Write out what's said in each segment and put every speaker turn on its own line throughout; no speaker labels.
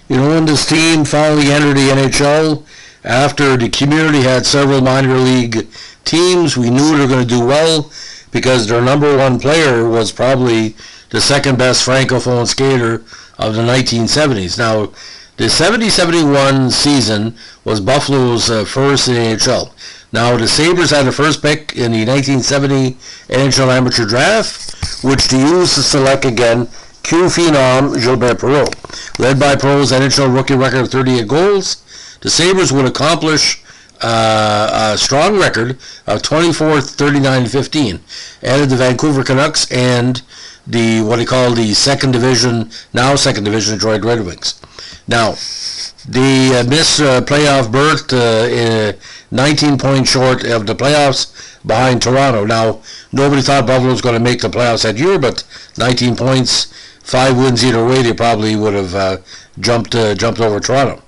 When this team finally entered the NHL, after the community had several minor league teams, we knew they were going to do well because their number one player was probably the second best francophone skater of the 1970s. Now, the 70-71 season was Buffalo's first in the NHL. Now, the Sabres had the first pick in the 1970 NHL Amateur Draft, which they used to select again phenom Gil Perreault. Led by Perreault's NHL rookie record of 38 goals, the Sabres would accomplish a strong record of 24-39-15, added the Vancouver Canucks and the what he called the second division Detroit Red Wings. Now, they missed playoff berth 19 points short of the playoffs behind Toronto. Now, nobody thought Buffalo was going to make the playoffs that year, but 19 points, 5 wins either way, they probably would have jumped over Toronto.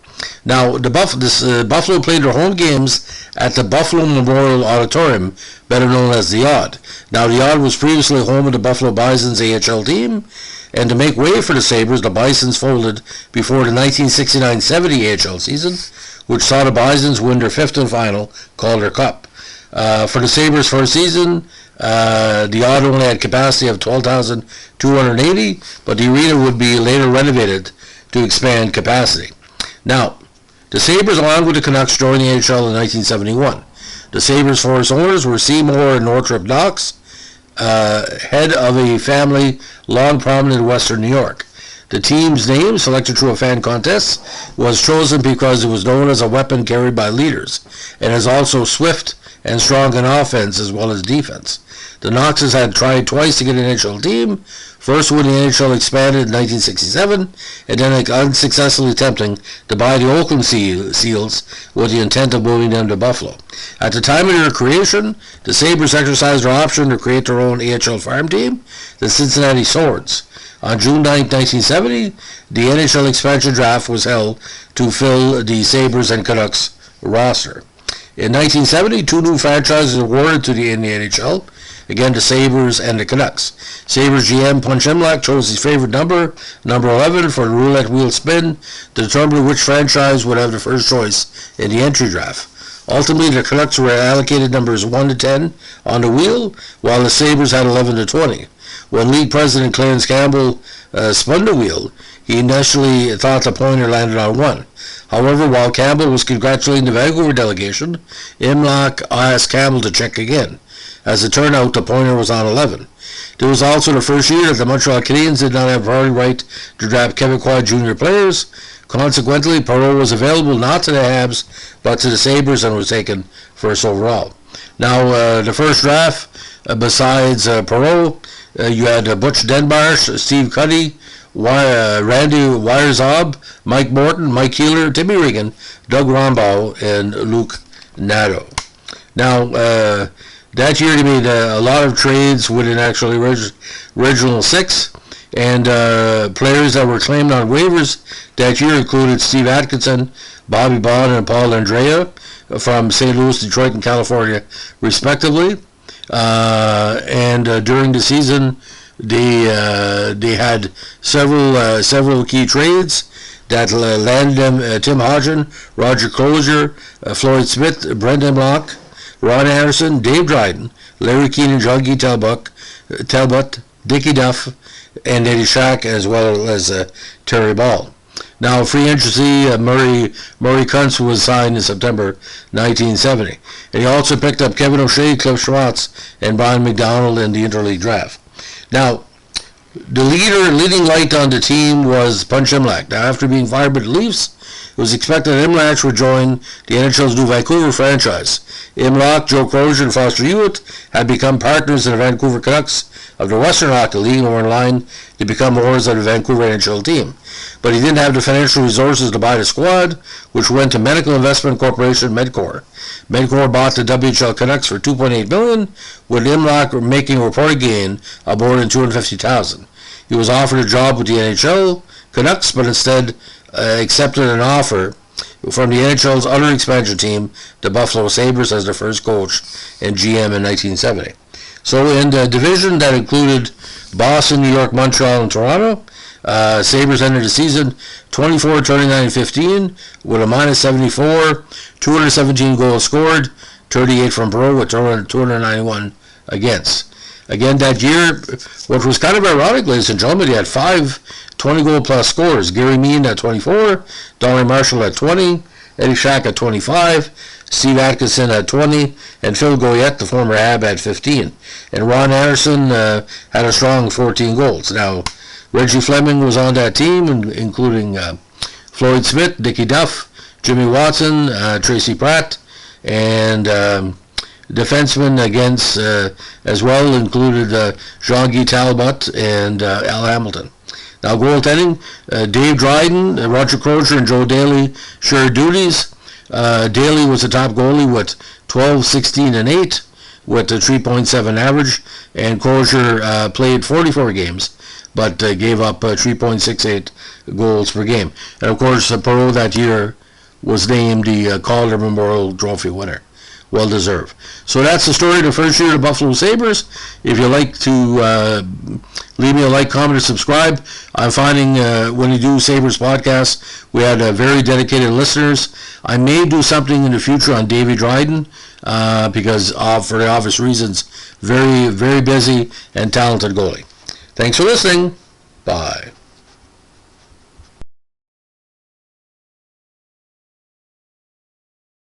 Now, Buffalo played their home games at the Buffalo Memorial Auditorium, better known as the Odd. Now, the Odd was previously home of the Buffalo Bison's AHL team, and to make way for the Sabres, the Bisons folded before the 1969-70 AHL season, which saw the Bisons win their fifth and final Calder Cup. For the Sabres' first season, the Odd only had capacity of 12,280, but the arena would be later renovated to expand capacity. Now, the Sabres, along with the Canucks, joined the NHL in 1971. The Sabres' first owners were Seymour and Northrop Knox, head of a family long prominent in Western New York. The team's name, selected through a fan contest, was chosen because it was known as a weapon carried by leaders, and is also swift and strong in offense as well as defense. The Knoxes had tried twice to get an NHL team, first when the NHL expanded in 1967, and then unsuccessfully attempting to buy the Oakland Seals with the intent of moving them to Buffalo. At the time of their creation, the Sabres exercised their option to create their own AHL farm team, the Cincinnati Swords. On June 9, 1970, the NHL expansion draft was held to fill the Sabres and Canucks roster. In 1970, two new franchises were awarded in the NHL, again the Sabres and the Canucks. Sabres GM Punch Imlach chose his favorite number 11, for the roulette wheel spin to determine which franchise would have the first choice in the entry draft. Ultimately, the Canucks were allocated numbers 1 to 10 on the wheel, while the Sabres had 11 to 20. When league president Clarence Campbell spun the wheel, he initially thought the pointer landed on 1. However, while Campbell was congratulating the Vancouver delegation, Imlach asked Campbell to check again. As it turned out, the pointer was on 11. It was also the first year that the Montreal Canadiens did not have priority right to draft Quebecois junior players. Consequently, Perreault was available not to the Habs, but to the Sabres, and was taken first overall. Now, the first draft, besides Perreault, you had Butch Denbarsh, Steve Cuddy, Randy Wierzob, Mike Morton, Mike Keeler, Timmy Regan, Doug Rombaugh, and Luke Nadeau. Now, that year they made a lot of trades with an actually original 6, and players that were claimed on waivers that year included Steve Atkinson, Bobby Bond, and Paul Andrea from St. Louis, Detroit, and California, respectively. And during the season, they had several key trades that landed them: Tim Hodgen, Roger Crozier, Floyd Smith, Brendan Block, Ron Anderson, Dave Dryden, Larry Keenan, John Guy Talbot, Dickie Duff, and Eddie Shack, as well as Terry Ball. Now, free agency, Murray Kuntz was signed in September 1970. And he also picked up Kevin O'Shea, Cliff Schwartz, and Brian McDonald in the interleague draft. Now, the leading light on the team was Punch Imlach. Now, after being fired by the Leafs, it was expected that Imlach would join the NHL's new Vancouver franchise. Imlach, Joe Crozier, and Foster Hewitt had become partners in the Vancouver Canucks of the Western Hockey League and were in line to become owners of the Vancouver NHL team. But he didn't have the financial resources to buy the squad, which went to Medical Investment Corporation, Medcor. Medcor bought the WHL Canucks for $2.8 million, with Imlach making a reported gain of more than $250,000. He was offered a job with the NHL Canucks, but instead accepted an offer from the NHL's other expansion team, the Buffalo Sabres, as their first coach and GM in 1970. So in the division that included Boston, New York, Montreal, and Toronto, Sabres ended the season 24, 29, 15 with a minus 74, 217 goals scored, 38 from Perreault with 291 against. Again, that year, what was kind of ironic, ladies and gentlemen, he had 5 20-goal-plus scorers. Gary Mean at 24, Donnie Marshall at 20, Eddie Shack at 25, Steve Atkinson at 20, and Phil Goyette, the former Hab, at 15. And Ron Anderson had a strong 14 goals. Now, Reggie Fleming was on that team, including Floyd Smith, Dickie Duff, Jimmy Watson, Tracy Pratt, and defensemen against as well included Jean-Guy Talbot and Al Hamilton. Now goaltending, Dave Dryden, Roger Crozier, and Joe Daly shared duties. Daly was the top goalie with 12, 16, and 8 with a 3.7 average, and Crozier played 44 games but gave up 3.68 goals per game. And of course, Perreault that year was named the Calder Memorial Trophy winner. Well deserved. So that's the story of the first year of the Buffalo Sabres. If you'd like to leave me a like, comment, or subscribe. I'm finding when you do Sabres podcasts, we had very dedicated listeners. I may do something in the future on Davey Dryden because for the obvious reasons, very, very busy and talented goalie. Thanks for listening. Bye.